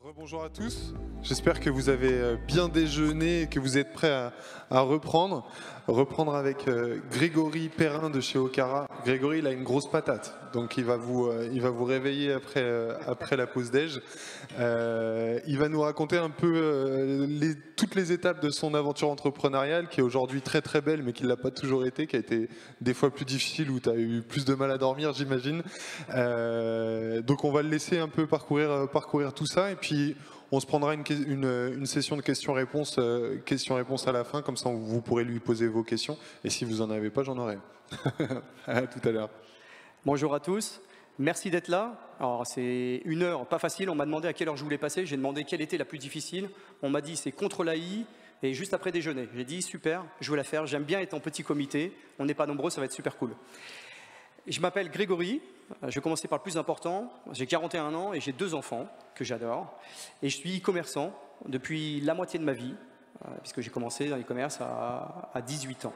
Rebonjour à tous, j'espère que vous avez bien déjeuné et que vous êtes prêts à reprendre. Reprendre avec Grégory Perrin de chez Okara. Grégory, il a une grosse patate, donc il va vous réveiller après la pause déj. Il va nous raconter un peu toutes les étapes de son aventure entrepreneuriale, qui est aujourd'hui très très belle, mais qui ne l'a pas toujours été, qui a été des fois plus difficile, où tu as eu plus de mal à dormir, j'imagine. Donc on va le laisser un peu parcourir tout ça, et puis on se prendra une session de questions-réponses à la fin, comme ça vous pourrez lui poser vos questions, et si vous n'en avez pas, j'en aurai. À tout à l'heure. Bonjour à tous, merci d'être là. Alors c'est une heure, pas facile, on m'a demandé à quelle heure je voulais passer, j'ai demandé quelle était la plus difficile, on m'a dit c'est contre l'AI et juste après déjeuner. J'ai dit super, je veux la faire, j'aime bien être en petit comité, on n'est pas nombreux, ça va être super cool. Je m'appelle Grégory, je vais commencer par le plus important, j'ai 41 ans et j'ai 2 enfants que j'adore et je suis e-commerçant depuis la moitié de ma vie, puisque j'ai commencé dans l'e-commerce à 18 ans.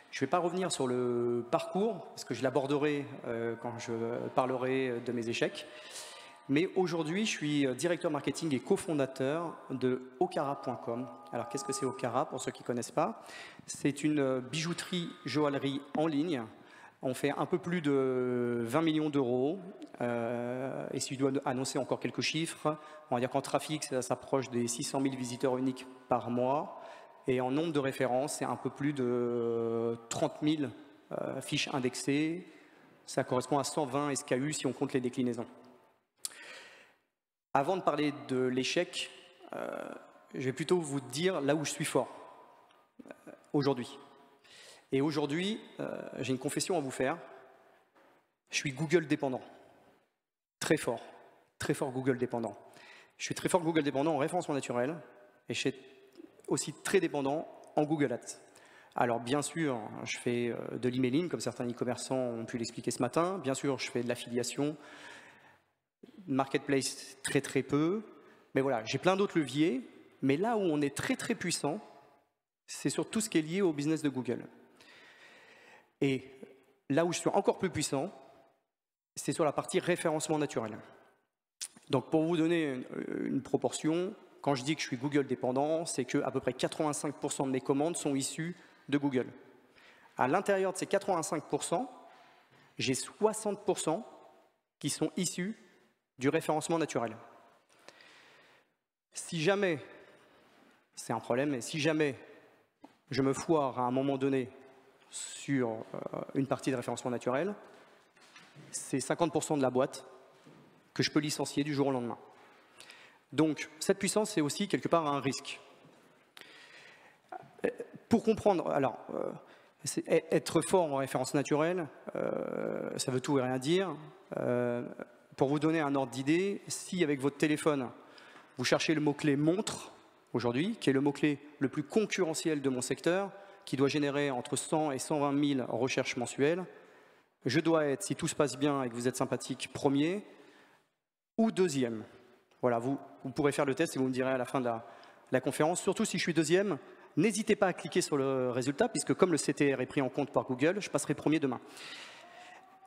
Je ne vais pas revenir sur le parcours, parce que je l'aborderai quand je parlerai de mes échecs. Mais aujourd'hui, je suis directeur marketing et cofondateur de okara.com. Alors, qu'est-ce que c'est Okara, pour ceux qui ne connaissent pas? C'est une bijouterie, joaillerie en ligne. On fait un peu plus de 20 millions d'euros. Et si je dois annoncer encore quelques chiffres, on va dire qu'en trafic, ça s'approche des 600 000 visiteurs uniques par mois. Et en nombre de références, c'est un peu plus de 30 000 fiches indexées. Ça correspond à 120 SKU si on compte les déclinaisons. Avant de parler de l'échec, je vais plutôt vous dire là où je suis fort aujourd'hui. Et aujourd'hui, j'ai une confession à vous faire. Je suis Google dépendant. Très fort Google dépendant. Je suis très fort Google dépendant en référencement naturel et je suis aussi très dépendant en Google Ads. Alors bien sûr, je fais de l'emailing, comme certains e-commerçants ont pu l'expliquer ce matin. Bien sûr, je fais de l'affiliation, marketplace très peu. Mais voilà, j'ai plein d'autres leviers. Mais là où on est très puissant, c'est sur tout ce qui est lié au business de Google. Et là où je suis encore plus puissant, c'est sur la partie référencement naturel. Donc pour vous donner une proportion, quand je dis que je suis Google dépendant, c'est qu'à peu près 85% de mes commandes sont issues de Google. À l'intérieur de ces 85%, j'ai 60% qui sont issus du référencement naturel. Si jamais, c'est un problème, mais si jamais je me foire à un moment donné sur une partie de référencement naturel, c'est 50% de la boîte que je peux licencier du jour au lendemain. Donc, cette puissance, c'est aussi quelque part un risque. Pour comprendre, alors, être fort en référence naturelle, ça veut tout et rien dire. Pour vous donner un ordre d'idée, si avec votre téléphone, vous cherchez le mot-clé montre, aujourd'hui, qui est le mot-clé le plus concurrentiel de mon secteur, qui doit générer entre 100 et 120 000 recherches mensuelles, je dois être, si tout se passe bien et que vous êtes sympathique, premier ou deuxième. Voilà, vous pourrez faire le test et vous me direz à la fin de la conférence. Surtout si je suis deuxième, n'hésitez pas à cliquer sur le résultat, puisque comme le CTR est pris en compte par Google, je passerai premier demain.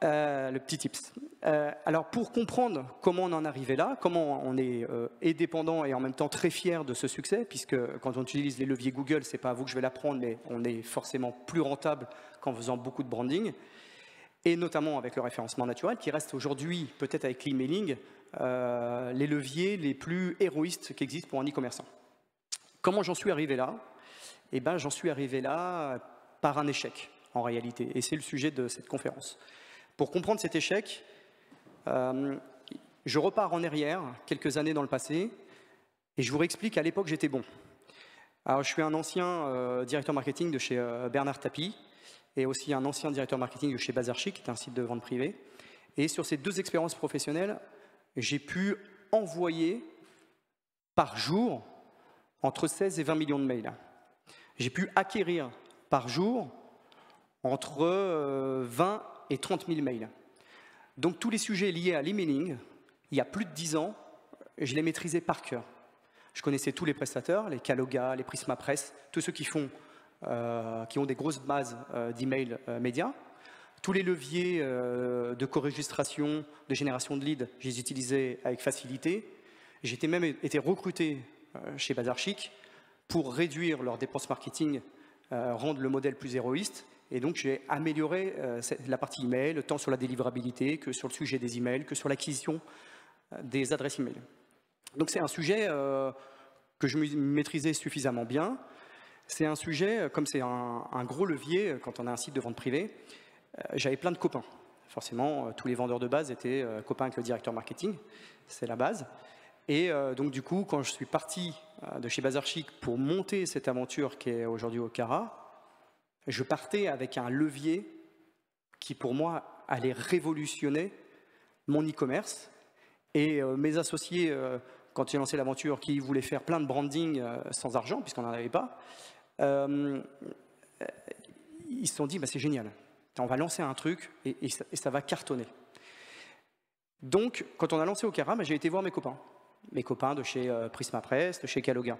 Le petit tips. Alors pour comprendre comment on en est arrivé là, comment on est dépendant et en même temps très fier de ce succès, puisque quand on utilise les leviers Google, c'est pas à vous que je vais l'apprendre, mais on est forcément plus rentable qu'en faisant beaucoup de branding, et notamment avec le référencement naturel, qui reste aujourd'hui, peut-être avec l'emailing, les leviers les plus héroïstes qui existent pour un e-commerçant. Comment j'en suis arrivé là? Eh bien, j'en suis arrivé là par un échec, en réalité, et c'est le sujet de cette conférence. Pour comprendre cet échec, je repars en arrière, quelques années dans le passé, et je vous réexplique, à l'époque, j'étais bon. Alors, je suis un ancien directeur marketing de chez Bernard Tapie, et aussi un ancien directeur marketing de chez Bazarchic, qui est un site de vente privée. Et sur ces 2 expériences professionnelles, j'ai pu envoyer par jour entre 16 et 20 millions de mails. J'ai pu acquérir par jour entre 20 et 30 000 mails. Donc tous les sujets liés à l'emailing, il y a plus de 10 ans, je les maîtrisais par cœur. Je connaissais tous les prestataires, les Caloga, les Prisma Press, tous ceux qui ont des grosses bases d'emails médias. Tous les leviers de co-registration, de génération de leads, je les utilisais avec facilité. J'étais même été recruté chez Bazar Chic pour réduire leurs dépenses marketing, rendre le modèle plus héroïste. Et donc, j'ai amélioré la partie email, tant sur la délivrabilité que sur le sujet des emails, que sur l'acquisition des adresses email. Donc, c'est un sujet que je maîtrisais suffisamment bien. C'est un sujet, comme c'est un gros levier quand on a un site de vente privée, j'avais plein de copains. Forcément, tous les vendeurs de base étaient copains avec le directeur marketing, c'est la base. Et donc du coup, quand je suis parti de chez Bazar Chic pour monter cette aventure qui est aujourd'hui Okara, je partais avec un levier qui pour moi allait révolutionner mon e-commerce. Et mes associés, quand j'ai lancé l'aventure, qui voulaient faire plein de branding sans argent, puisqu'on n'en avait pas, ils se sont dit, bah, c'est génial, on va lancer un truc et ça va cartonner. Donc, quand on a lancé Okara, bah, j'ai été voir mes copains de chez Prisma Press, de chez Caloga,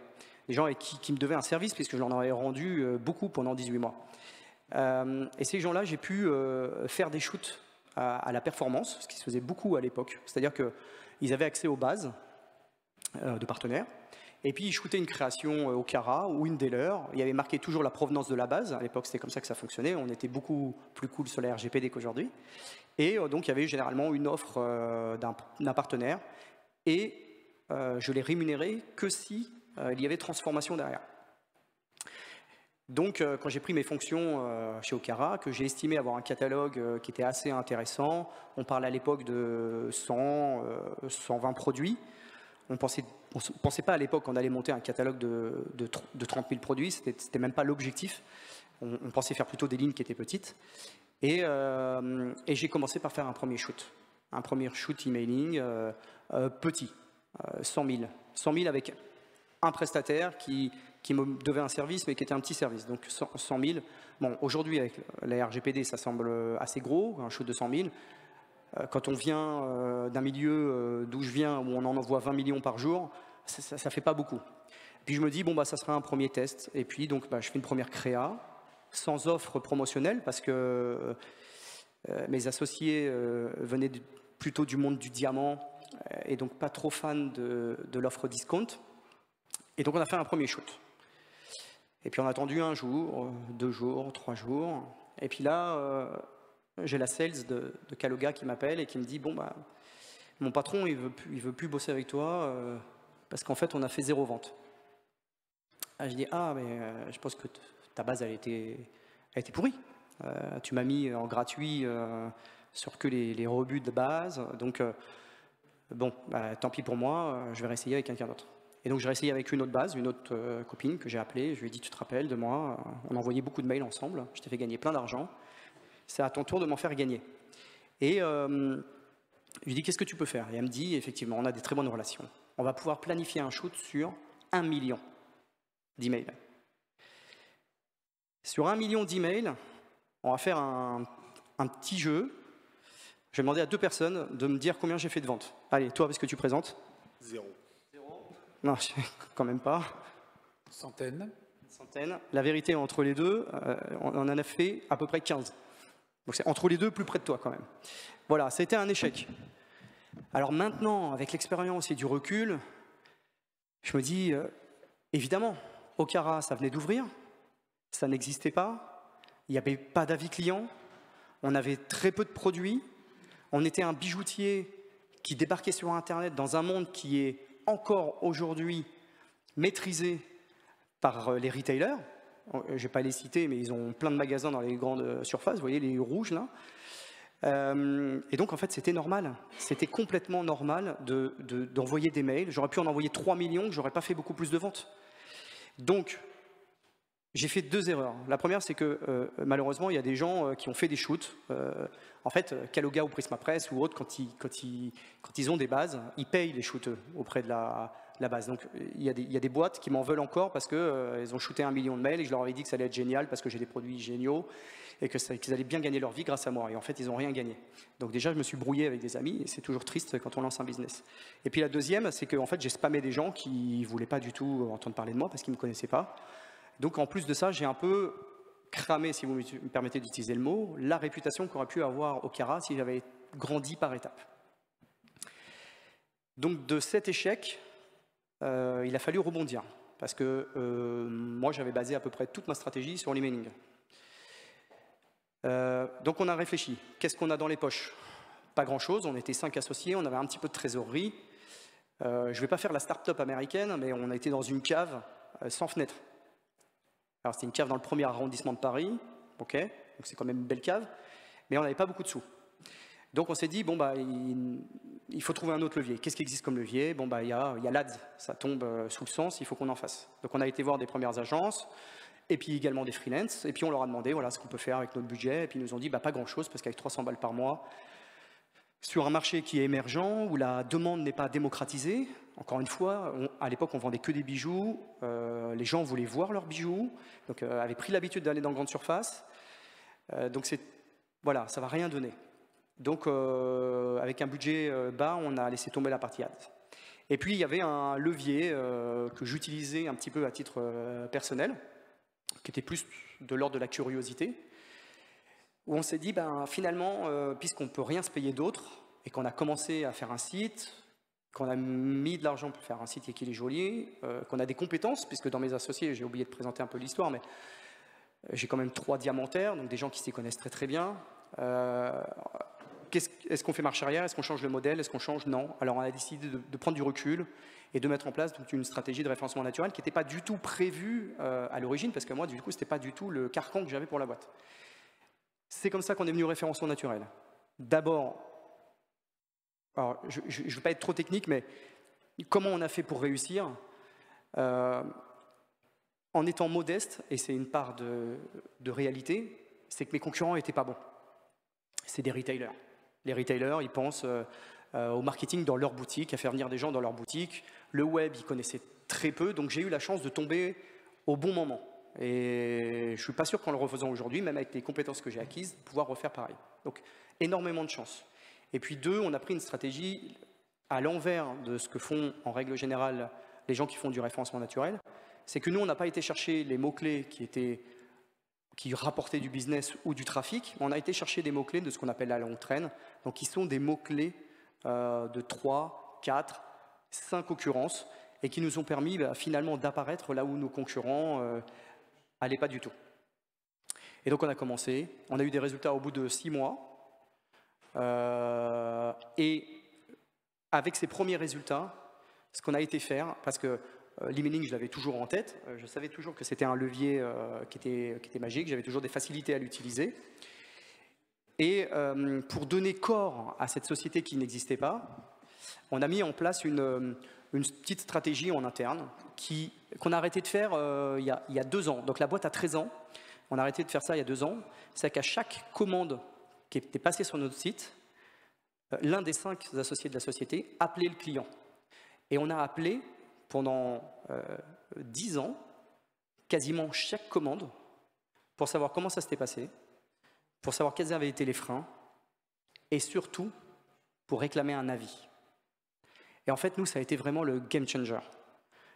des gens avec qui me devaient un service, puisque je leur en avais rendu beaucoup pendant 18 mois. Et ces gens-là, j'ai pu faire des shoots à la performance, ce qui se faisait beaucoup à l'époque. C'est-à-dire qu'ils avaient accès aux bases de partenaires, et puis ils shootaient une création Okara ou une des leurs. Il y avait marqué toujours la provenance de la base. À l'époque, c'était comme ça que ça fonctionnait. On était beaucoup plus cool sur la RGPD qu'aujourd'hui. Et donc, il y avait généralement une offre d'un partenaire. Et je les rémunérais que si il y avait transformation derrière. Donc, quand j'ai pris mes fonctions chez Okara, que j'ai estimé avoir un catalogue qui était assez intéressant, on parlait à l'époque de 120 produits. On ne pensait pas à l'époque qu'on allait monter un catalogue de 30 000 produits, c'était même pas l'objectif. On pensait faire plutôt des lignes qui étaient petites. Et j'ai commencé par faire un premier shoot emailing petit, 100 000. 100 000 avec un prestataire qui me devait un service, mais qui était un petit service. Donc 100 000. Bon, aujourd'hui, avec la RGPD, ça semble assez gros, un shoot de 100 000. Quand on vient d'un milieu d'où je viens, où on en envoie 20 millions par jour, ça ne fait pas beaucoup. Puis je me dis, bon, bah, ça sera un premier test. Et puis, donc, bah, je fais une première créa, sans offre promotionnelle, parce que mes associés venaient plutôt du monde du diamant, et donc pas trop fans de l'offre discount. Et donc, on a fait un premier shoot. Et puis, on a attendu 1 jour, 2 jours, 3 jours. Et puis là, j'ai la sales de Caloga qui m'appelle et qui me dit, bon, bah, mon patron, il veut plus bosser avec toi parce qu'en fait, on a fait 0 vente. Ah, je dis, mais je pense que ta base, elle était pourrie. Tu m'as mis en gratuit sur que les rebuts de base. Donc, bon, bah, tant pis pour moi, je vais réessayer avec quelqu'un d'autre. Et donc, j'ai réessayé avec une autre base, une autre copine que j'ai appelée. Je lui ai dit, tu te rappelles de moi? On envoyait beaucoup de mails ensemble. Je t'ai fait gagner plein d'argent. C'est à ton tour de m'en faire gagner. Et je lui dis, qu'est-ce que tu peux faire? Et elle me dit, effectivement, on a des très bonnes relations. On va pouvoir planifier un shoot sur 1 million d'emails. Sur 1 million d'emails, on va faire un petit jeu. Je vais demander à 2 personnes de me dire combien j'ai fait de ventes. Allez, toi, parce que tu présentes? 0. Non, quand même pas. Centaines. La vérité, entre les deux, on en a fait à peu près 15. Donc c'est entre les deux, plus près de toi quand même. Voilà, ça a été un échec. Alors maintenant, avec l'expérience et du recul, je me dis, évidemment, Okara, ça venait d'ouvrir, ça n'existait pas, il n'y avait pas d'avis client, on avait très peu de produits, on était un bijoutier qui débarquait sur Internet dans un monde qui est encore aujourd'hui maîtrisé par les retailers. Je ne vais pas les citer, mais ils ont plein de magasins dans les grandes surfaces, vous voyez les rouges là. Et donc en fait c'était normal, c'était complètement normal d'envoyer des mails. J'aurais pu en envoyer 3 millions, je n'aurais pas fait beaucoup plus de ventes. Donc j'ai fait 2 erreurs. La première, c'est que malheureusement il y a des gens qui ont fait des shoots. En fait, Caloga ou Prisma Press ou autres, quand ils ont des bases, ils payent les shoots auprès de la base. Donc il y a des boîtes qui m'en veulent encore parce qu'ils ont shooté 1 million de mails et je leur avais dit que ça allait être génial parce que j'ai des produits géniaux et qu'ils allaient bien gagner leur vie grâce à moi. Et en fait, ils n'ont rien gagné. Donc déjà, je me suis brouillé avec des amis et c'est toujours triste quand on lance un business. Et puis la deuxième, c'est que en fait, j'ai spammé des gens qui ne voulaient pas du tout entendre parler de moi parce qu'ils ne me connaissaient pas. Donc en plus de ça, j'ai un peu cramé, si vous me permettez d'utiliser le mot, la réputation qu'aurait pu avoir Okara si j'avais grandi par étapes. Donc de cet échec, il a fallu rebondir. Parce que moi, j'avais basé à peu près toute ma stratégie sur l'emailing. Donc on a réfléchi. Qu'est-ce qu'on a dans les poches? Pas grand-chose. On était 5 associés, on avait un petit peu de trésorerie. Je ne vais pas faire la start-up américaine, mais on a été dans une cave sans fenêtre. Alors c'était une cave dans le 1er arrondissement de Paris, ok, donc c'est quand même une belle cave, mais on n'avait pas beaucoup de sous. Donc on s'est dit, bon bah, il faut trouver un autre levier. Qu'est-ce qui existe comme levier? Bon bah, il y a l'ADS, ça tombe sous le sens, il faut qu'on en fasse. Donc on a été voir des premières agences, et puis également des freelances, et puis on leur a demandé voilà, ce qu'on peut faire avec notre budget, et puis ils nous ont dit bah, pas grand-chose, parce qu'avec 300 balles par mois, sur un marché qui est émergent, où la demande n'est pas démocratisée, encore une fois, à l'époque on vendait que des bijoux, les gens voulaient voir leurs bijoux, donc avaient pris l'habitude d'aller dans grande surface, donc voilà, ça ne va rien donner. Donc avec un budget bas, on a laissé tomber la partie ads. Et puis il y avait un levier que j'utilisais un petit peu à titre personnel, qui était plus de l'ordre de la curiosité, où on s'est dit, ben, finalement, puisqu'on ne peut rien se payer d'autre, et qu'on a commencé à faire un site, qu'on a mis de l'argent pour faire un site et qu'il est joli, qu'on a des compétences, puisque dans mes associés, j'ai oublié de présenter un peu l'histoire, mais j'ai quand même 3 diamantaires, donc des gens qui s'y connaissent très très bien. Est-ce qu'on fait marche arrière? Est-ce qu'on change le modèle? Est-ce qu'on change? Non. Alors on a décidé de prendre du recul et de mettre en place donc, une stratégie de référencement naturel qui n'était pas du tout prévue à l'origine, parce que moi, du coup, ce n'était pas du tout le carcan que j'avais pour la boîte. C'est comme ça qu'on est venu au référencement naturel. D'abord, alors je ne veux pas être trop technique, mais comment on a fait pour réussir en étant modeste, et c'est une part de réalité, c'est que mes concurrents n'étaient pas bons. C'est des retailers. Les retailers, ils pensent au marketing dans leur boutique, à faire venir des gens dans leur boutique. Le web, ils connaissaient très peu, donc j'ai eu la chance de tomber au bon moment. Et je ne suis pas sûr qu'en le refaisant aujourd'hui, même avec les compétences que j'ai acquises, de pouvoir refaire pareil. Donc, énormément de chance. Et puis 2, on a pris une stratégie à l'envers de ce que font en règle générale les gens qui font du référencement naturel. C'est que nous, on n'a pas été chercher les mots-clés qui rapportaient du business ou du trafic. On a été chercher des mots-clés de ce qu'on appelle la longue traîne, donc qui sont des mots-clés de 3, 4, 5 occurrences, et qui nous ont permis finalement d'apparaître là où nos concurrents n'allaient pas du tout. Et donc on a commencé, on a eu des résultats au bout de 6 mois, et avec ces premiers résultats, ce qu'on a été faire, parce que l'emailing, je l'avais toujours en tête, je savais toujours que c'était un levier qui était magique, j'avais toujours des facilités à l'utiliser. Et pour donner corps à cette société qui n'existait pas, on a mis en place une petite stratégie en interne qu'on a arrêté de faire il y a 2 ans. Donc la boîte a 13 ans, on a arrêté de faire ça il y a 2 ans. C'est qu'à chaque commande qui était passée sur notre site, l'un des 5 associés de la société appelait le client. Et on a appelé pendant 10 ans quasiment chaque commande pour savoir comment ça s'était passé, pour savoir quels avaient été les freins, et surtout pour réclamer un avis. Et en fait, nous, ça a été vraiment le game changer.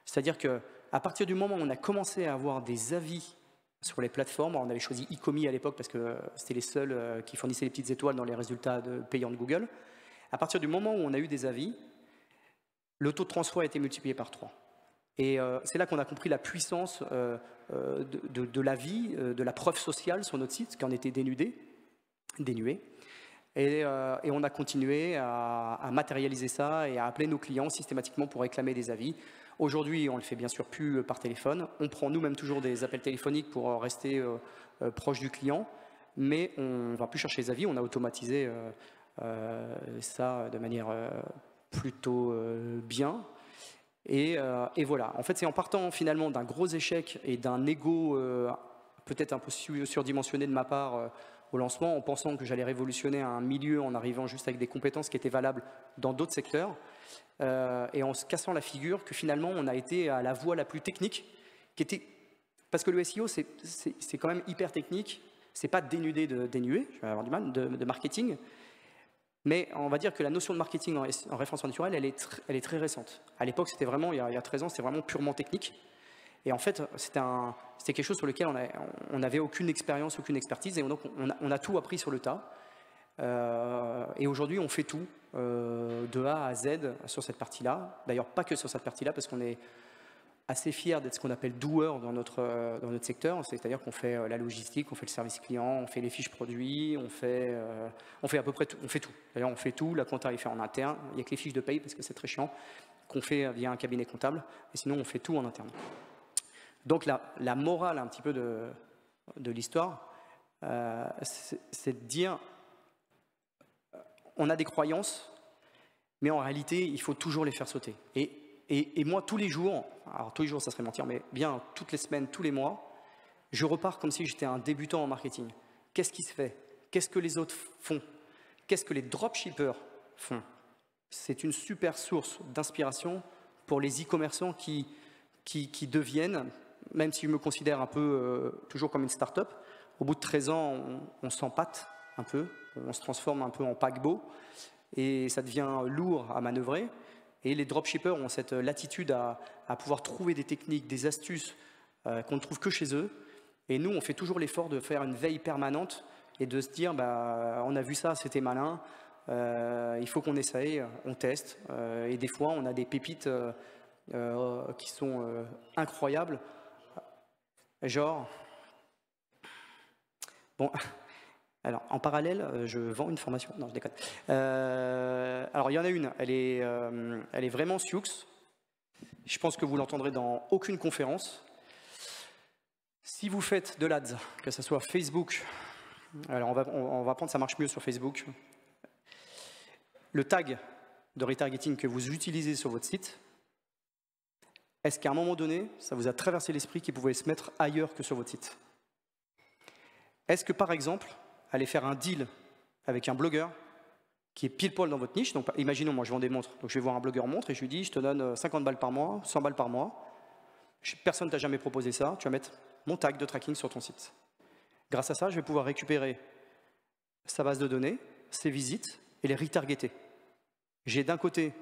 C'est-à-dire qu'à partir du moment où on a commencé à avoir des avis sur les plateformes, on avait choisi Ecomi à l'époque parce que c'était les seuls qui fournissaient les petites étoiles dans les résultats payants de Google. À partir du moment où on a eu des avis, le taux de transfert a été multiplié par 3. Et c'est là qu'on a compris la puissance de l'avis, de la preuve sociale sur notre site, qui en était dénuée. Et on a continué à matérialiser ça et à appeler nos clients systématiquement pour réclamer des avis. Aujourd'hui, on ne le fait bien sûr plus par téléphone. On prend nous-mêmes toujours des appels téléphoniques pour rester proche du client, mais on ne va plus chercher les avis. On a automatisé ça de manière plutôt bien. Et voilà. En fait, c'est en partant finalement d'un gros échec et d'un ego peut-être un peu surdimensionné de ma part au lancement, en pensant que j'allais révolutionner un milieu en arrivant juste avec des compétences qui étaient valables dans d'autres secteurs, et en se cassant la figure que finalement on a été à la voie la plus technique, parce que le SEO c'est quand même hyper technique, c'est pas dénudé je vais avoir du mal, de marketing, mais on va dire que la notion de marketing en référencement naturel, elle est très récente. À l'époque, c'était vraiment, il y a 13 ans, c'était vraiment purement technique. Et en fait, c'était quelque chose sur lequel on n'avait aucune expérience, aucune expertise, et donc on a tout appris sur le tas. Et aujourd'hui, on fait tout, de A à Z sur cette partie-là. D'ailleurs, pas que sur cette partie-là, parce qu'on est assez fiers d'être ce qu'on appelle doueur dans notre secteur. C'est-à-dire qu'on fait la logistique, on fait le service client, on fait les fiches produits, on fait à peu près tout. On fait tout. D'ailleurs, on fait tout. La compta est fait en interne. Il n'y a que les fiches de paye, parce que c'est très chiant, qu'on fait via un cabinet comptable. Et sinon, on fait tout en interne. Donc, la morale un petit peu de l'histoire, c'est de dire, on a des croyances, mais en réalité, il faut toujours les faire sauter. Et moi, tous les jours, alors tous les jours, ça serait mentir, mais bien toutes les semaines, tous les mois, je repars comme si j'étais un débutant en marketing. Qu'est-ce qui se fait? Qu'est-ce que les autres font? Qu'est-ce que les dropshippers font? C'est une super source d'inspiration pour les e-commerçants qui deviennent, même si je me considère un peu toujours comme une start-up, au bout de 13 ans, on s'empâte un peu, on se transforme un peu en paquebot, et ça devient lourd à manœuvrer. Et les dropshippers ont cette latitude à pouvoir trouver des techniques, des astuces qu'on ne trouve que chez eux. Et nous, on fait toujours l'effort de faire une veille permanente et de se dire, bah, on a vu ça, c'était malin, il faut qu'on essaye, on teste. Et des fois, on a des pépites qui sont incroyables. Genre, bon... Alors, en parallèle, je vends une formation. Non, je déconne. Alors, il y en a une. Elle est vraiment sioux. Je pense que vous l'entendrez dans aucune conférence. Si vous faites de l'ADS, que ce soit Facebook, alors on va prendre, ça marche mieux sur Facebook. Le tag de retargeting que vous utilisez sur votre site, est-ce qu'à un moment donné, ça vous a traversé l'esprit qu'il pouvait se mettre ailleurs que sur votre site? Est-ce que, par exemple, aller faire un deal avec un blogueur qui est pile-poil dans votre niche. Donc, imaginons, moi, je vends des montres. Donc, je vais voir un blogueur montre et je lui dis, je te donne 50 balles par mois, 100 balles par mois. Personne ne t'a jamais proposé ça. Tu vas mettre mon tag de tracking sur ton site. Grâce à ça, je vais pouvoir récupérer sa base de données, ses visites et les retargeter. J'ai d'un côté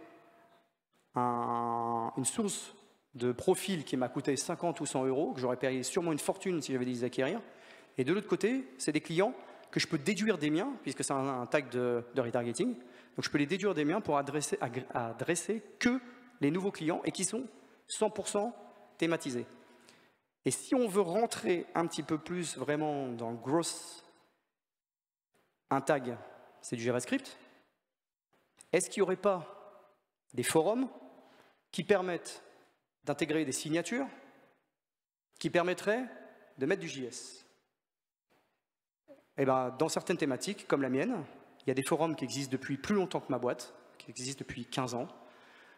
une source de profil qui m'a coûté 50 ou 100 euros, que j'aurais payé sûrement une fortune si j'avais dû les acquérir. Et de l'autre côté, c'est des clients que je peux déduire des miens, puisque c'est un tag de retargeting. Donc je peux les déduire des miens pour adresser que les nouveaux clients et qui sont 100% thématisés. Et si on veut rentrer un petit peu plus vraiment dans le growth, un tag, c'est du JavaScript. Est-ce qu'il n'y aurait pas des forums qui permettent d'intégrer des signatures qui permettraient de mettre du JS? Eh ben, dans certaines thématiques, comme la mienne, il y a des forums qui existent depuis plus longtemps que ma boîte, qui existent depuis 15 ans.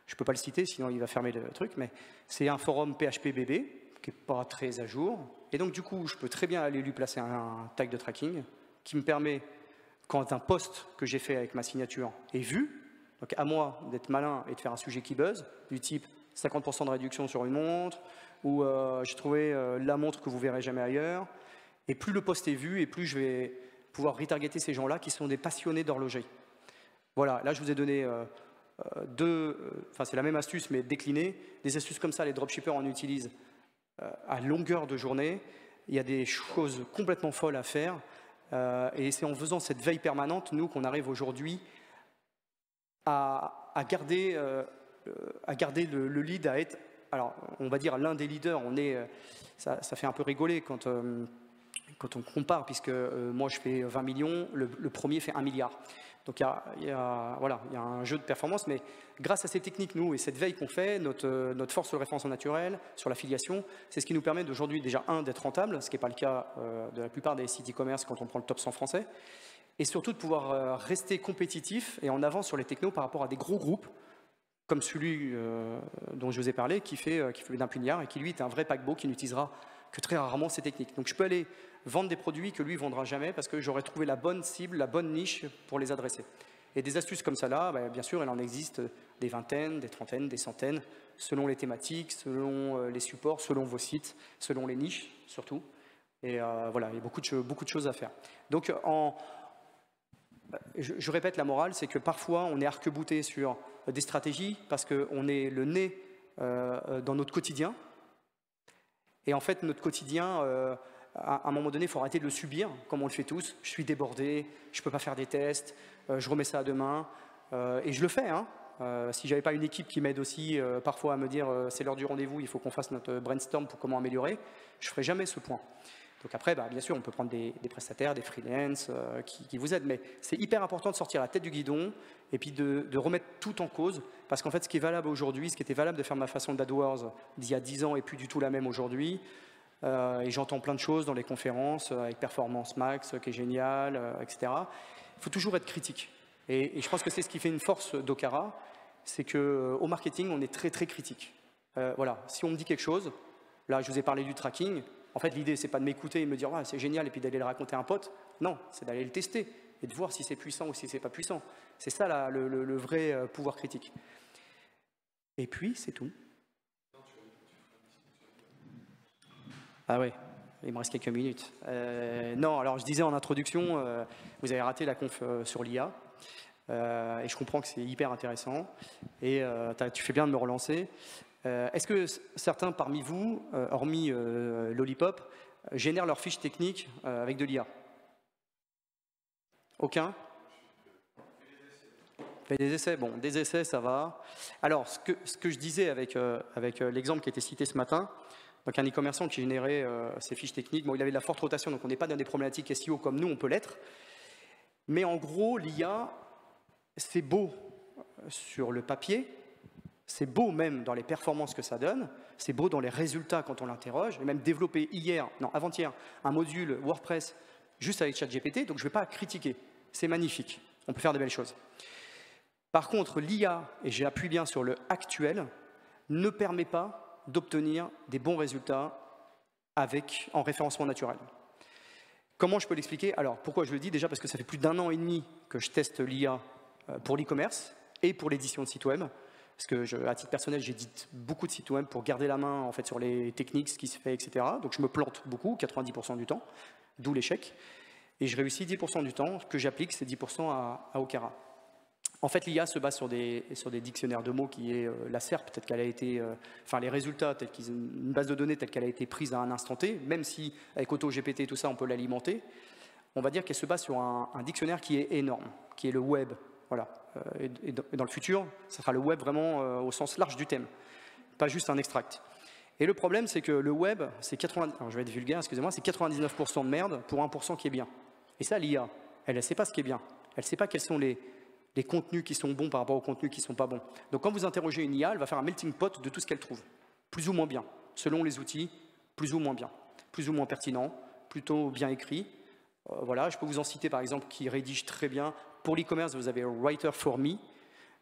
Je ne peux pas le citer, sinon il va fermer le truc, mais c'est un forum PHP-BB qui n'est pas très à jour. Et donc, du coup, je peux très bien aller lui placer un tag de tracking qui me permet, quand un post que j'ai fait avec ma signature est vu, donc à moi d'être malin et de faire un sujet qui buzz, du type 50% de réduction sur une montre, ou j'ai trouvé la montre que vous verrez jamais ailleurs. Et plus le post est vu, et plus je vais pouvoir retargeter ces gens-là qui sont des passionnés d'horlogerie. Voilà, là je vous ai donné c'est la même astuce mais déclinée. Des astuces comme ça, les dropshippers en utilisent à longueur de journée. Il y a des choses complètement folles à faire. Et c'est en faisant cette veille permanente, nous, qu'on arrive aujourd'hui à garder le lead, à être, alors on va dire l'un des leaders. Ça fait un peu rigoler quand on compare, puisque moi je fais 20 millions, le premier fait 1 milliard. Donc il y a un jeu de performance, mais grâce à ces techniques, nous, et cette veille qu'on fait, notre force sur le référencement naturel, sur l'affiliation, c'est ce qui nous permet d'aujourd'hui déjà, d'être rentable, ce qui n'est pas le cas de la plupart des sites e-commerce quand on prend le top 100 français, et surtout de pouvoir rester compétitif et en avance sur les technos par rapport à des gros groupes, comme celui dont je vous ai parlé, qui fait d'1 milliard et qui, lui, est un vrai paquebot qui n'utilisera que très rarement ces techniques. Donc je peux aller vendre des produits que lui ne vendra jamais parce que j'aurais trouvé la bonne cible, la bonne niche pour les adresser. Et des astuces comme ça là, bien sûr, il en existe des vingtaines, des trentaines, des centaines, selon les thématiques, selon les supports, selon vos sites, selon les niches surtout. Et voilà, il y a beaucoup de choses à faire. Donc je répète, la morale, c'est que parfois on est arc-bouté sur des stratégies parce qu'on est le nez dans notre quotidien. Et en fait, notre quotidien à un moment donné, il faut arrêter de le subir, comme on le fait tous. Je suis débordé, je ne peux pas faire des tests, je remets ça à demain, et je le fais. Hein. Si je n'avais pas une équipe qui m'aide aussi parfois à me dire c'est l'heure du rendez-vous, il faut qu'on fasse notre brainstorm pour comment améliorer, je ne ferai jamais ce point. Donc après, bien sûr, on peut prendre des prestataires, des freelances qui vous aident, mais c'est hyper important de sortir la tête du guidon et puis de remettre tout en cause, parce qu'en fait, ce qui est valable aujourd'hui, ce qui était valable de faire ma façon d'AdWords d'il y a 10 ans est plus du tout la même aujourd'hui, et j'entends plein de choses dans les conférences, avec Performance Max, qui est génial, etc. Il faut toujours être critique. Et je pense que c'est ce qui fait une force d'Okara, c'est qu'au marketing, on est très très critique. Voilà, si on me dit quelque chose, là je vous ai parlé du tracking, en fait l'idée c'est pas de m'écouter et de me dire ah, c'est génial et puis d'aller le raconter à un pote, non, c'est d'aller le tester et de voir si c'est puissant ou si c'est pas puissant. C'est ça le vrai pouvoir critique. Et puis c'est tout. Ah ouais, il me reste quelques minutes. Non, alors je disais en introduction, vous avez raté la conf sur l'IA. Et je comprends que c'est hyper intéressant et tu fais bien de me relancer. Est-ce que certains parmi vous, hormis Lollipop, génèrent leurs fiches techniques avec de l'IA? Aucun? Fait des essais, bon, des essais ça va. Alors ce que je disais avec l'exemple qui a été cité ce matin, donc un e-commerçant qui générait ses fiches techniques, bon, il avait de la forte rotation, donc on n'est pas dans des problématiques SEO comme nous on peut l'être, mais en gros l'IA, c'est beau sur le papier, c'est beau même dans les performances que ça donne, c'est beau dans les résultats quand on l'interroge. J'ai même développé avant-hier, un module WordPress juste avec ChatGPT, donc je ne vais pas critiquer. C'est magnifique, on peut faire de belles choses. Par contre, l'IA, et j'appuie bien sur le actuel, ne permet pas d'obtenir des bons résultats en référencement naturel. Comment je peux l'expliquer? Alors, pourquoi je le dis? Déjà parce que ça fait plus d'1 an et demi que je teste l'IA pour l'e-commerce et pour l'édition de sites web. Parce que, à titre personnel, j'édite beaucoup de sites web pour garder la main en fait, sur les techniques, ce qui se fait, etc. Donc je me plante beaucoup, 90% du temps, d'où l'échec. Et je réussis 10% du temps. Ce que j'applique, c'est 10% à Okara. En fait, l'IA se base sur des dictionnaires de mots qui est la SERP, peut-être qu'elle a été, enfin les résultats, une base de données telle qu'elle a été prise à un instant T, même si avec AutoGPT et tout ça, on peut l'alimenter. On va dire qu'elle se base sur un dictionnaire qui est énorme, qui est le web. Voilà. Et dans le futur, ça sera le web vraiment au sens large du thème, pas juste un extract. Et le problème, c'est que le web, c'est alors je vais être vulgaire, excusez-moi, c'est 99% de merde pour 1% qui est bien. Et ça, l'IA, elle ne sait pas ce qui est bien. Elle ne sait pas quels sont les contenus qui sont bons par rapport aux contenus qui ne sont pas bons. Donc quand vous interrogez une IA, elle va faire un melting pot de tout ce qu'elle trouve, plus ou moins bien, selon les outils, plus ou moins bien, plus ou moins pertinent, plutôt bien écrit. Voilà, je peux vous en citer par exemple qui rédige très bien. Pour l'e-commerce, vous avez Writer4Me,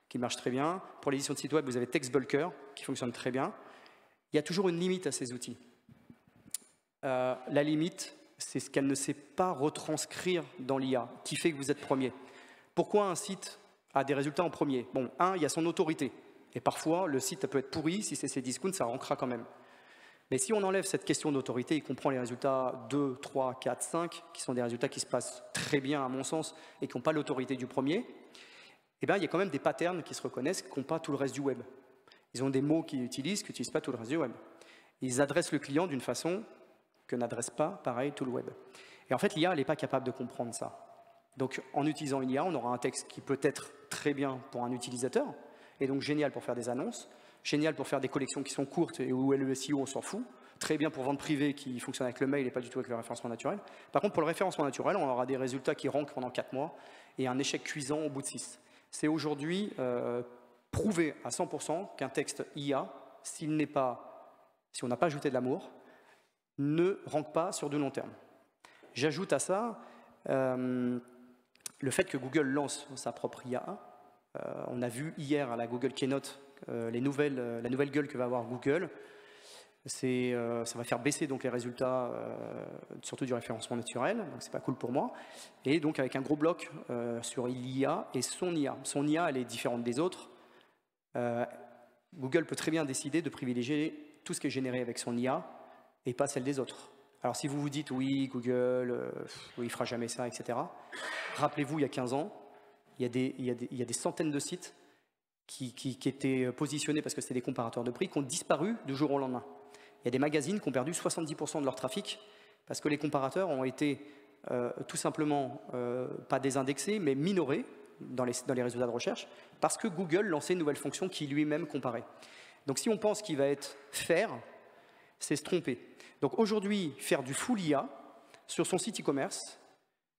qui marche très bien. Pour l'édition de site web, vous avez TextBulker, qui fonctionne très bien. Il y a toujours une limite à ces outils. La limite, c'est ce qu'elle ne sait pas retranscrire dans l'IA, qui fait que vous êtes premier. Pourquoi un site a des résultats en premier? Bon, il y a son autorité. Et parfois, le site peut être pourri, si c'est Cdiscount, ça rankera quand même. Mais si on enlève cette question d'autorité, il comprend les résultats 2, 3, 4, 5, qui sont des résultats qui se passent très bien à mon sens, et qui n'ont pas l'autorité du premier, eh bien, il y a quand même des patterns qui se reconnaissent, qui n'ont pas tout le reste du web. Ils ont des mots qu'ils utilisent, qui n'utilisent pas tout le reste du web. Ils adressent le client d'une façon que n'adresse pas, pareil, tout le web. Et en fait, l'IA, elle n'est pas capable de comprendre ça. Donc, en utilisant une IA, on aura un texte qui peut être très bien pour un utilisateur, et donc génial pour faire des annonces, génial pour faire des collections qui sont courtes et où le SEO, on s'en fout, très bien pour vente privée qui fonctionne avec le mail et pas du tout avec le référencement naturel. Par contre, pour le référencement naturel, on aura des résultats qui rankent pendant 4 mois et un échec cuisant au bout de 6. C'est aujourd'hui prouvé à 100% qu'un texte IA, si on n'a pas ajouté de l'amour, ne rank pas sur du long terme. J'ajoute à ça le fait que Google lance sa propre IA. On a vu hier à la Google Keynote la nouvelle gueule que va avoir Google. Ça va faire baisser donc les résultats, surtout du référencement naturel, donc c'est pas cool pour moi. Et donc avec un gros bloc sur l'IA et son IA. Son IA, elle est différente des autres. Google peut très bien décider de privilégier tout ce qui est généré avec son IA et pas celle des autres. Alors si vous vous dites oui, Google, il fera jamais ça, etc. Rappelez-vous, il y a 15 ans, il y a des centaines de sites qui étaient positionnés parce que c'était des comparateurs de prix, qui ont disparu du jour au lendemain. Il y a des magazines qui ont perdu 70% de leur trafic Parce que les comparateurs ont été tout simplement pas désindexés, mais minorés dans les résultats de recherche, parce que Google lançait une nouvelle fonction qui lui-même comparait. Donc si on pense qu'il va être faire, c'est se tromper. Donc aujourd'hui, faire du full IA sur son site e-commerce,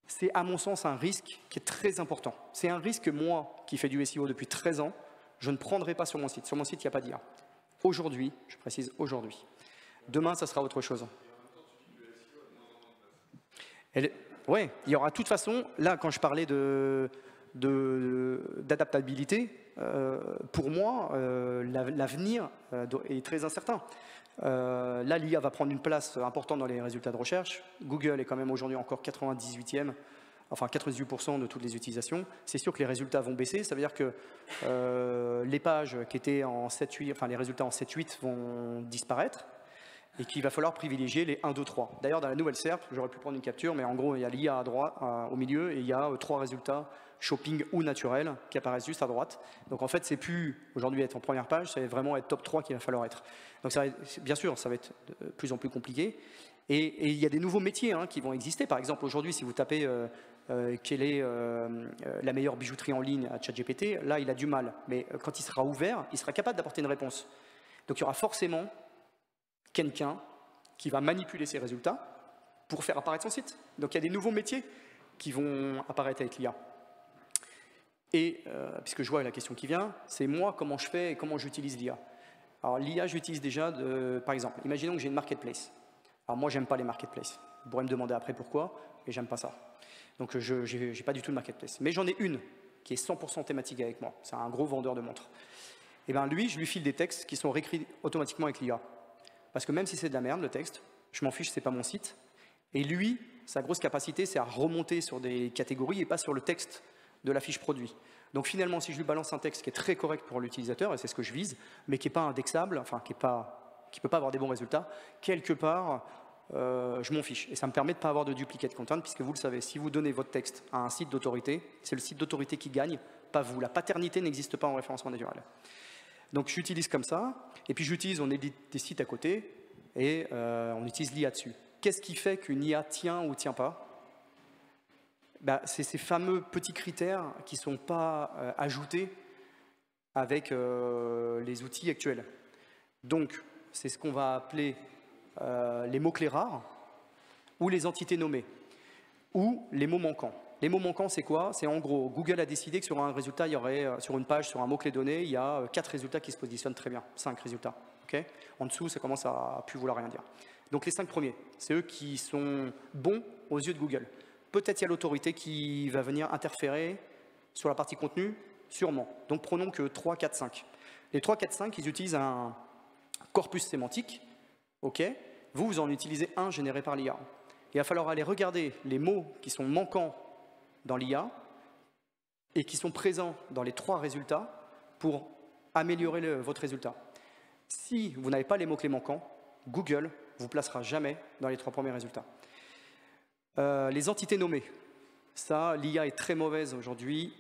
c'est à mon sens un risque qui est très important. C'est un risque que moi, qui fais du SEO depuis 13 ans, je ne prendrai pas sur mon site. Sur mon site, il n'y a pas d'IA. Aujourd'hui, je précise aujourd'hui. Demain, ça sera autre chose. Oui, il y aura de toute façon, là, quand je parlais d'adaptabilité, pour moi, l'avenir est très incertain. Là, l'IA va prendre une place importante dans les résultats de recherche. Google est quand même aujourd'hui encore 98e, enfin 98% de toutes les utilisations. C'est sûr que les résultats vont baisser. Ça veut dire que les pages qui étaient en 7-8, enfin les résultats en 7-8 vont disparaître et qu'il va falloir privilégier les 1, 2, 3. D'ailleurs, dans la nouvelle SERP, j'aurais pu prendre une capture, mais en gros, il y a l'IA à droite, au milieu, et il y a 3 résultats shopping ou naturel qui apparaissent juste à droite. Donc en fait, c'est plus aujourd'hui être en première page, ça va vraiment être top 3 qu'il va falloir être. Donc ça va être, bien sûr, ça va être de plus en plus compliqué. Et il y a des nouveaux métiers qui vont exister. Par exemple, aujourd'hui, si vous tapez quelle est la meilleure bijouterie en ligne à ChatGPT, là, il a du mal. Mais quand il sera ouvert, il sera capable d'apporter une réponse. Donc il y aura forcément quelqu'un qui va manipuler ces résultats pour faire apparaître son site. Donc il y a des nouveaux métiers qui vont apparaître avec l'IA. Et puisque je vois la question qui vient, c'est moi comment je fais et comment j'utilise l'IA. Alors l'IA, j'utilise déjà, par exemple, imaginons que j'ai une marketplace. Alors moi, j'aime pas les marketplaces. Vous pourrez me demander après pourquoi, mais j'aime pas ça. Donc je n'ai pas du tout de marketplace. Mais j'en ai une qui est 100% thématique avec moi. C'est un gros vendeur de montres. Et bien lui, je lui file des textes qui sont réécrits automatiquement avec l'IA. Parce que même si c'est de la merde, le texte, je m'en fiche, c'est pas mon site. Et lui, sa grosse capacité, c'est à remonter sur des catégories et pas sur le texte de la fiche produit. Donc finalement, si je lui balance un texte qui est très correct pour l'utilisateur, et c'est ce que je vise, mais qui n'est pas indexable, enfin qui ne peut pas avoir des bons résultats, quelque part, je m'en fiche. Et ça me permet de ne pas avoir de duplicate content, puisque vous le savez, si vous donnez votre texte à un site d'autorité, c'est le site d'autorité qui gagne, pas vous. La paternité n'existe pas en référencement naturel. Donc j'utilise comme ça, et puis j'utilise, on édite des sites à côté, et on utilise l'IA dessus. Qu'est-ce qui fait qu'une IA tient ou ne tient pas ? C'est ces fameux petits critères qui ne sont pas ajoutés avec les outils actuels. Donc, c'est ce qu'on va appeler les mots-clés rares, ou les entités nommées, ou les mots manquants. Les mots manquants, c'est quoi? C'est en gros, Google a décidé que sur un résultat, il y aurait, sur une page, sur un mot-clé donné, il y a 4 résultats qui se positionnent très bien, 5 résultats. Okay, en dessous, ça commence à plus vouloir rien dire. Donc les 5 premiers, c'est eux qui sont bons aux yeux de Google. Peut-être il y a l'autorité qui va venir interférer sur la partie contenu, sûrement. Donc prenons que 3, 4, 5. Les 3, 4, 5, ils utilisent un corpus sémantique. Ok, vous en utilisez un généré par l'IA. Il va falloir aller regarder les mots qui sont manquants dans l'IA et qui sont présents dans les 3 résultats pour améliorer votre résultat. Si vous n'avez pas les mots-clés manquants, Google ne vous placera jamais dans les 3 premiers résultats. Les entités nommées. Ça, l'IA est très mauvaise aujourd'hui,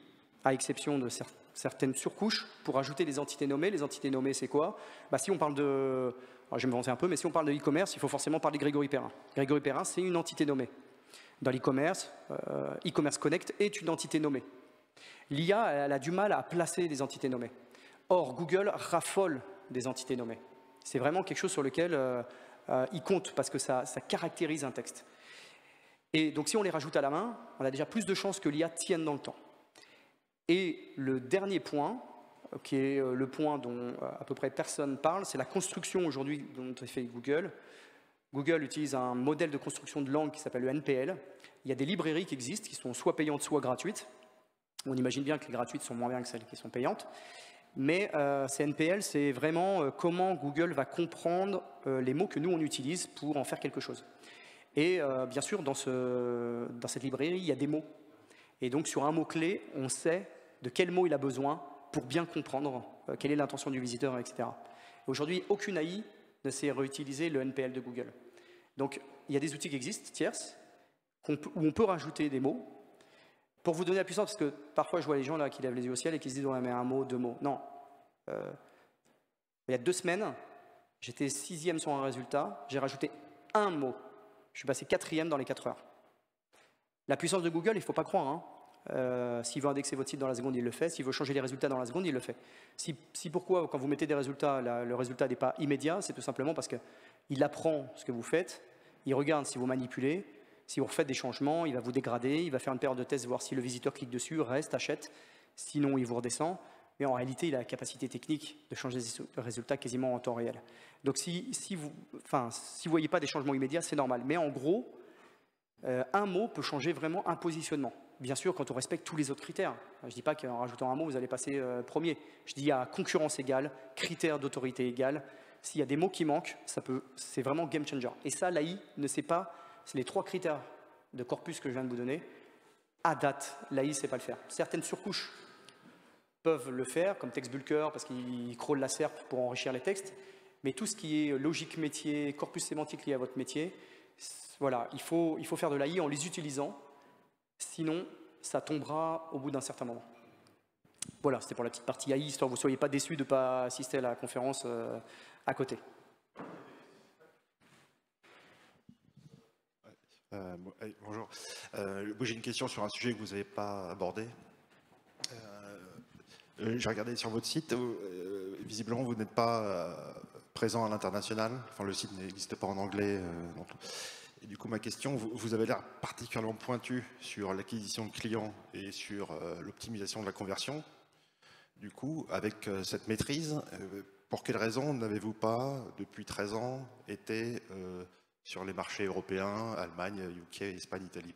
à exception de certaines surcouches, pour ajouter des entités nommées. Les entités nommées, c'est quoi? Si on parle de... Alors, je vais me vanter un peu, mais si on parle de e-commerce, il faut forcément parler de Grégory Perrin. Grégory Perrin, c'est une entité nommée. Dans l'e-commerce, e-commerce Connect est une entité nommée. L'IA, elle a du mal à placer des entités nommées. Or, Google raffole des entités nommées. C'est vraiment quelque chose sur lequel il compte, parce que ça caractérise un texte. Et donc, si on les rajoute à la main, on a déjà plus de chances que l'IA tienne dans le temps. Et le dernier point, qui est le point dont à peu près personne parle, c'est la construction aujourd'hui dont est fait Google. Google utilise un modèle de construction de langue qui s'appelle le NPL. Il y a des librairies qui existent, qui sont soit payantes, soit gratuites. On imagine bien que les gratuites sont moins bien que celles qui sont payantes. Mais ces NPL, c'est vraiment comment Google va comprendre les mots que nous, on utilise pour en faire quelque chose. Et bien sûr, dans cette librairie, il y a des mots. Et donc, sur un mot-clé, on sait de quel mot il a besoin pour bien comprendre quelle est l'intention du visiteur, etc. Aujourd'hui, aucune AI ne sait réutiliser le NPL de Google. Donc, il y a des outils qui existent, tierces, où on peut rajouter des mots. Pour vous donner la puissance, parce que parfois, je vois les gens là qui lèvent les yeux au ciel et qui se disent « ouais, mais un mot, 2 mots ». Non. Il y a 2 semaines, j'étais 6e sur un résultat, j'ai rajouté un mot. Je suis passé 4e dans les 4 heures. La puissance de Google, il ne faut pas croire. Hein. S'il veut indexer votre site dans la seconde, il le fait. S'il veut changer les résultats dans la seconde, il le fait. Si pourquoi, quand vous mettez des résultats, le résultat n'est pas immédiat, c'est tout simplement parce qu'il apprend ce que vous faites, il regarde si vous manipulez, si vous refaites des changements, il va vous dégrader, il va faire une période de test, voir si le visiteur clique dessus, reste, achète, sinon il vous redescend. Mais en réalité, il a la capacité technique de changer les résultats quasiment en temps réel. Donc si vous ne voyez pas des changements immédiats, c'est normal. Mais en gros, un mot peut changer vraiment un positionnement. Bien sûr, quand on respecte tous les autres critères. Je ne dis pas qu'en rajoutant un mot, vous allez passer premier. Je dis à concurrence égale, critères d'autorité égale. S'il y a des mots qui manquent, c'est vraiment game changer. Et ça, l'AI ne sait pas. C'est les 3 critères de corpus que je viens de vous donner. À date, l'AI ne sait pas le faire. Certaines surcouches peuvent le faire, comme TextBulker, parce qu'ils crawlent la SERP pour enrichir les textes. Mais tout ce qui est logique métier, corpus sémantique lié à votre métier, voilà, il faut faire de l'AI en les utilisant. Sinon, ça tombera au bout d'un certain moment. Voilà, c'était pour la petite partie AI, histoire que vous ne soyez pas déçus de ne pas assister à la conférence à côté. Bonjour. Moi, j'ai une question sur un sujet que vous n'avez pas abordé. J'ai regardé sur votre site, visiblement vous n'êtes pas présent à l'international, enfin le site n'existe pas en anglais. Et du coup ma question, vous avez l'air particulièrement pointu sur l'acquisition de clients et sur l'optimisation de la conversion. Du coup, avec cette maîtrise, pour quelles raisons n'avez-vous pas, depuis 13 ans, été sur les marchés européens, Allemagne, UK, Espagne, Italie?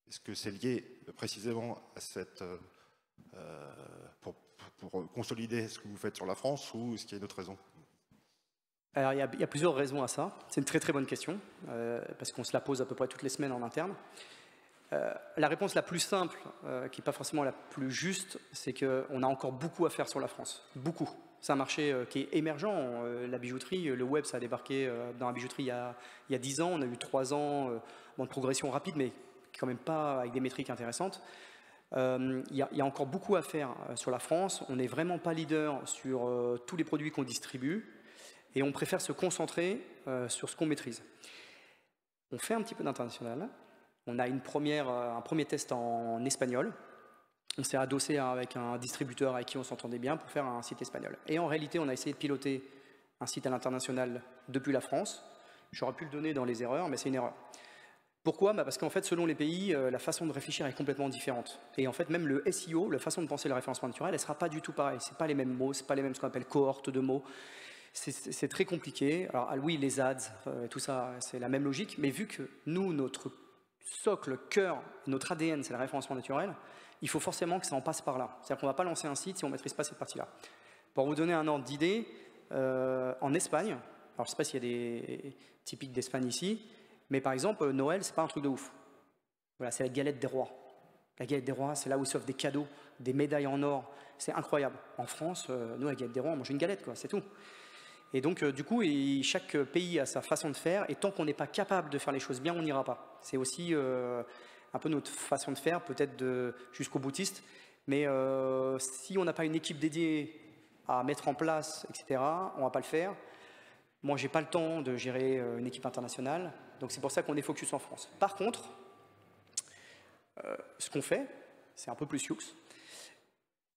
Est-ce que c'est lié précisément à cette... pour consolider ce que vous faites sur la France, ou est-ce qu'il y a une autre raison? Alors, il y a plusieurs raisons à ça. C'est une très très bonne question, parce qu'on se la pose à peu près toutes les semaines en interne. La réponse la plus simple, qui n'est pas forcément la plus juste, c'est qu'on a encore beaucoup à faire sur la France. Beaucoup. C'est un marché qui est émergent. La bijouterie, le web, ça a débarqué dans la bijouterie il y a 10 ans. On a eu 3 ans de progression rapide, mais quand même pas avec des métriques intéressantes. Il y a encore beaucoup à faire sur la France. On n'est vraiment pas leader sur tous les produits qu'on distribue et on préfère se concentrer sur ce qu'on maîtrise. On fait un petit peu d'international. On a un premier test en espagnol. On s'est adossé avec un distributeur avec qui on s'entendait bien pour faire un site espagnol. Et en réalité, on a essayé de piloter un site à l'international depuis la France. J'aurais pu le donner dans les erreurs, mais c'est une erreur. Pourquoi? Parce qu'en fait, selon les pays, la façon de réfléchir est complètement différente. Et en fait, même le SEO, la façon de penser le référencement naturel, elle ne sera pas du tout pareille. Ce n'est pas les mêmes mots, ce n'est pas les mêmes ce qu'on appelle cohortes de mots. C'est très compliqué. Alors oui, les ads, tout ça, c'est la même logique. Mais vu que nous, notre socle, cœur, notre ADN, c'est le référencement naturel, il faut forcément que ça en passe par là. C'est-à-dire qu'on ne va pas lancer un site si on ne maîtrise pas cette partie-là. Pour vous donner un ordre d'idée, en Espagne, alors je ne sais pas s'il y a des typiques d'Espagne ici, mais par exemple, Noël, c'est pas un truc de ouf. Voilà, c'est la galette des rois. La galette des rois, c'est là où ils s'offrent des cadeaux, des médailles en or. C'est incroyable. En France, nous, la galette des rois, on mange une galette, quoi, c'est tout. Et donc, du coup, chaque pays a sa façon de faire. Et tant qu'on n'est pas capable de faire les choses bien, on n'ira pas. C'est aussi un peu notre façon de faire, peut-être jusqu'au boutiste. Mais si on n'a pas une équipe dédiée à mettre en place, etc., on ne va pas le faire. Moi, je n'ai pas le temps de gérer une équipe internationale. Donc c'est pour ça qu'on est focus en France. Par contre, ce qu'on fait, c'est un peu plus sioux,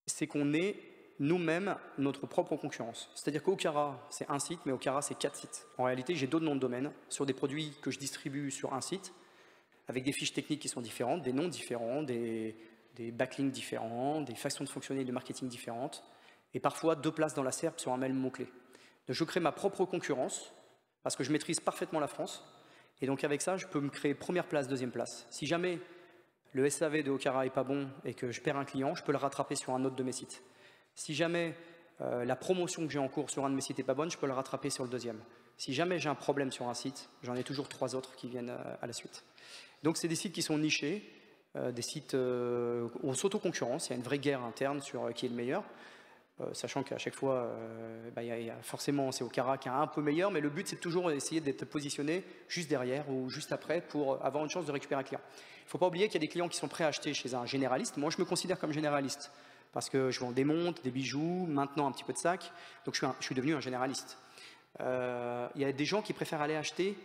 c'est qu'on est nous-mêmes notre propre concurrence. C'est-à-dire qu'Okara, c'est un site, mais Okara, c'est 4 sites. En réalité, j'ai d'autres noms de domaine sur des produits que je distribue sur un site, avec des fiches techniques qui sont différentes, des noms différents, des backlinks différents, des façons de fonctionner de marketing différentes, et parfois 2 places dans la SERP sur un même mot-clé. Donc je crée ma propre concurrence, parce que je maîtrise parfaitement la France, et donc avec ça, je peux me créer première place, deuxième place. Si jamais le SAV de Okara n'est pas bon et que je perds un client, je peux le rattraper sur un autre de mes sites. Si jamais la promotion que j'ai en cours sur un de mes sites n'est pas bonne, je peux le rattraper sur le deuxième. Si jamais j'ai un problème sur un site, j'en ai toujours 3 autres qui viennent à la suite. Donc c'est des sites qui sont nichés, des sites où on s'auto-concurrence, il y a une vraie guerre interne sur qui est le meilleur. Sachant qu'à chaque fois, forcément, c'est Okara qui est un peu meilleur, mais le but, c'est toujours d'essayer d'être positionné juste derrière ou juste après pour avoir une chance de récupérer un client. Il ne faut pas oublier qu'il y a des clients qui sont prêts à acheter chez un généraliste. Moi, je me considère comme généraliste parce que je vends des montres, des bijoux, maintenant un petit peu de sacs, donc je suis devenu un généraliste. Il y a des gens qui préfèrent aller acheter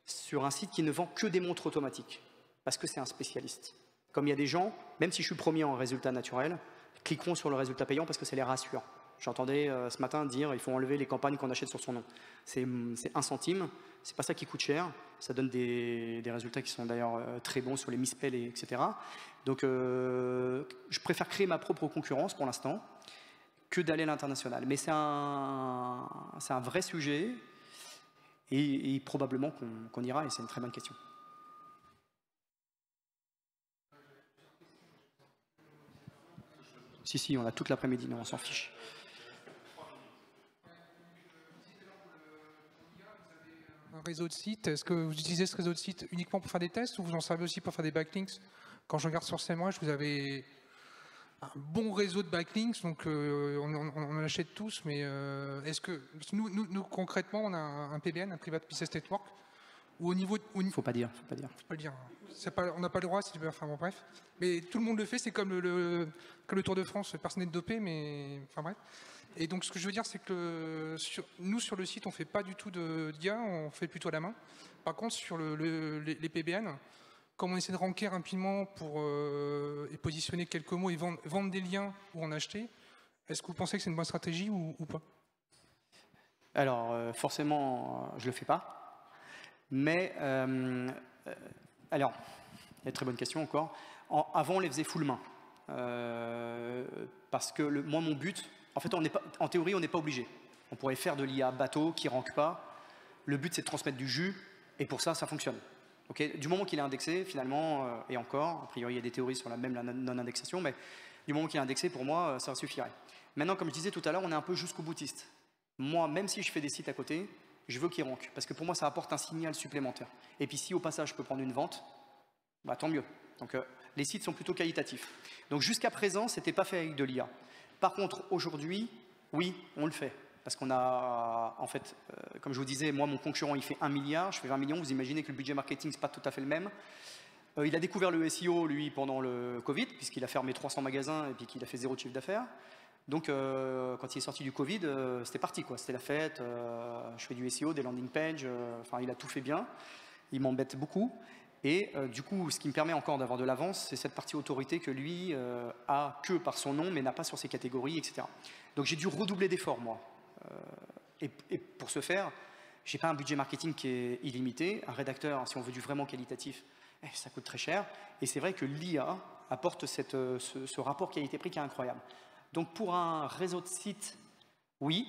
sur un site qui ne vend que des montres automatiques, parce que c'est un spécialiste. Comme il y a des gens, même si je suis premier en résultat naturel, cliqueront sur le résultat payant parce que ça les rassure. J'entendais ce matin dire il faut enlever les campagnes qu'on achète sur son nom. C'est 1 centime, c'est pas ça qui coûte cher, ça donne des résultats qui sont d'ailleurs très bons sur les misspells, etc. Donc je préfère créer ma propre concurrence pour l'instant que d'aller à l'international. Mais c'est un vrai sujet et probablement qu'on ira et c'est une très bonne question. Si, on a toute l'après-midi, on s'en fiche. Un réseau de sites, est-ce que vous utilisez ce réseau de sites uniquement pour faire des tests ou vous en servez aussi pour faire des backlinks? Quand je regarde sur SEMrush, vous avez un bon réseau de backlinks, donc on en achète tous, mais est-ce que nous concrètement, on a un PBN, un Private Business Network, où au niveau... Faut pas dire. Faut pas le dire. On n'a pas le droit, si tu veux, enfin bon, bref. Mais tout le monde le fait, c'est comme le Tour de France, personne n'est dopé, mais... Enfin bref. Et donc ce que je veux dire, c'est que nous, sur le site, on ne fait pas du tout d'IA, on fait plutôt à la main. Par contre, sur les PBN, comme on essaie de ranker rapidement pour et positionner quelques mots et vendre des liens ou en acheter, est-ce que vous pensez que c'est une bonne stratégie ou pas? Alors, forcément, je ne le fais pas. Mais, alors, il y a une très bonne question encore. Avant, on les faisait full main. Parce que moi, mon but, en fait, en théorie, on n'est pas obligé. On pourrait faire de l'IA bateau qui ne rank pas. Le but, c'est de transmettre du jus, et pour ça, ça fonctionne. Okay, du moment qu'il est indexé, finalement, et encore, a priori, il y a des théories sur la non-indexation, mais du moment qu'il est indexé, pour moi, ça suffirait. Maintenant, comme je disais tout à l'heure, on est un peu jusqu'au boutiste. Moi, même si je fais des sites à côté, je veux qu'il rank, parce que pour moi, ça apporte un signal supplémentaire. Et puis, si au passage, je peux prendre une vente, bah, tant mieux. Donc, les sites sont plutôt qualitatifs. Donc, jusqu'à présent, ce n'était pas fait avec de l'IA. Par contre, aujourd'hui, oui, on le fait. Parce qu'on a, en fait, comme je vous disais, moi, mon concurrent, il fait 1 milliard, je fais 20 millions. Vous imaginez que le budget marketing, ce n'est pas tout à fait le même. Il a découvert le SEO, lui, pendant le Covid, puisqu'il a fermé 300 magasins et puis qu'il a fait 0 chiffre d'affaires. Donc, quand il est sorti du Covid, c'était parti, quoi. C'était la fête. Je fais du SEO, des landing pages. Enfin, il a tout fait bien. Il m'embête beaucoup. Et du coup, ce qui me permet encore d'avoir de l'avance, c'est cette partie autorité que lui a que par son nom, mais n'a pas sur ses catégories, etc. Donc j'ai dû redoubler d'efforts, moi. Et pour ce faire, je n'ai pas un budget marketing qui est illimité. Un rédacteur, si on veut du vraiment qualitatif, ça coûte très cher. Et c'est vrai que l'IA apporte ce rapport qualité-prix qui est incroyable. Donc pour un réseau de sites, oui,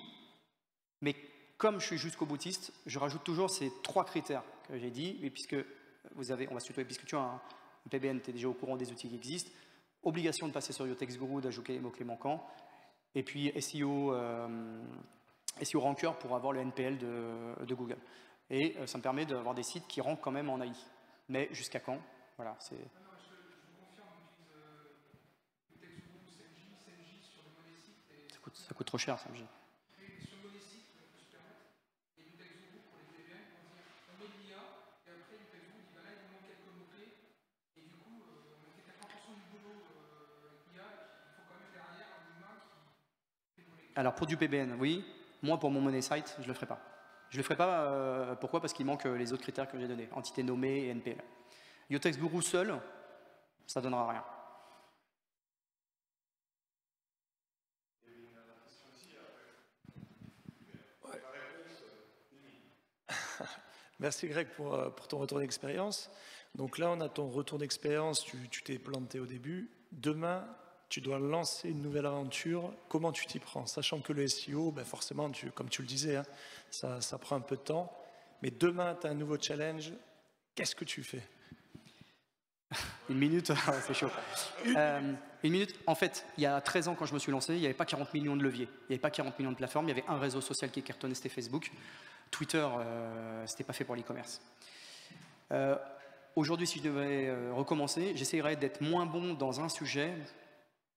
mais comme je suis jusqu'au boutiste, je rajoute toujours ces 3 critères que j'ai dit, et puisque on va se tutoyer, puisque tu as un PBN, tu es déjà au courant des outils qui existent, obligation de passer sur YoTextGuru, d'ajouter les mots-clés manquants, et puis SEO Ranker pour avoir le NPL de Google. Et ça me permet d'avoir des sites qui rankent quand même en AI. Mais jusqu'à quand? Voilà, c'est... Ça coûte trop cher, ça. Alors pour du PBN, oui. Moi, pour mon money site, je ne le ferai pas. Je ne le ferai pas, pourquoi? Parce qu'il manque les autres critères que j'ai donnés, entité nommée et NPL. YoTextGuru seul, ça ne donnera rien. Merci Greg pour ton retour d'expérience. Donc là, on a ton retour d'expérience, tu t'es planté au début. Demain, tu dois lancer une nouvelle aventure. Comment tu t'y prends? Sachant que le SEO, ben forcément, comme tu le disais, hein, ça prend un peu de temps. Mais demain, tu as un nouveau challenge. Qu'est-ce que tu fais? Une minute, c'est chaud. Une minute, en fait, il y a 13 ans, quand je me suis lancé, il n'y avait pas 40 millions de leviers. Il n'y avait pas 40 millions de plateformes. Il y avait un réseau social qui cartonnait, c'était Facebook. Twitter, c'était pas fait pour l'e-commerce. Aujourd'hui, si je devais recommencer, j'essayerais d'être moins bon dans un sujet,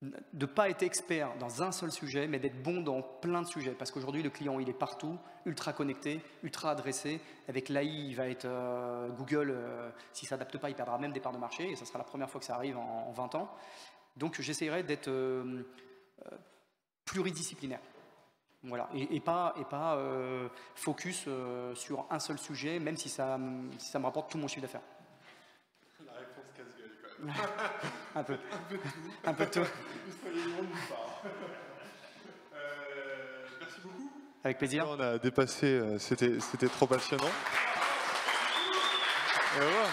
de ne pas être expert dans un seul sujet, mais d'être bon dans plein de sujets. Parce qu'aujourd'hui, le client, il est partout, ultra connecté, ultra adressé. Avec l'AI, il va être Google, s'il ne s'adapte pas, il perdra même des parts de marché. Et ça sera la première fois que ça arrive en 20 ans. Donc, j'essayerais d'être pluridisciplinaire. Voilà, et pas focus sur un seul sujet, même si ça me rapporte tout mon chiffre d'affaires. La réponse casse-gueule, quand même. Un peu. Un peu de tout. Un peu de tout. Merci beaucoup. Avec plaisir. On a dépassé, c'était trop passionnant. Et voilà.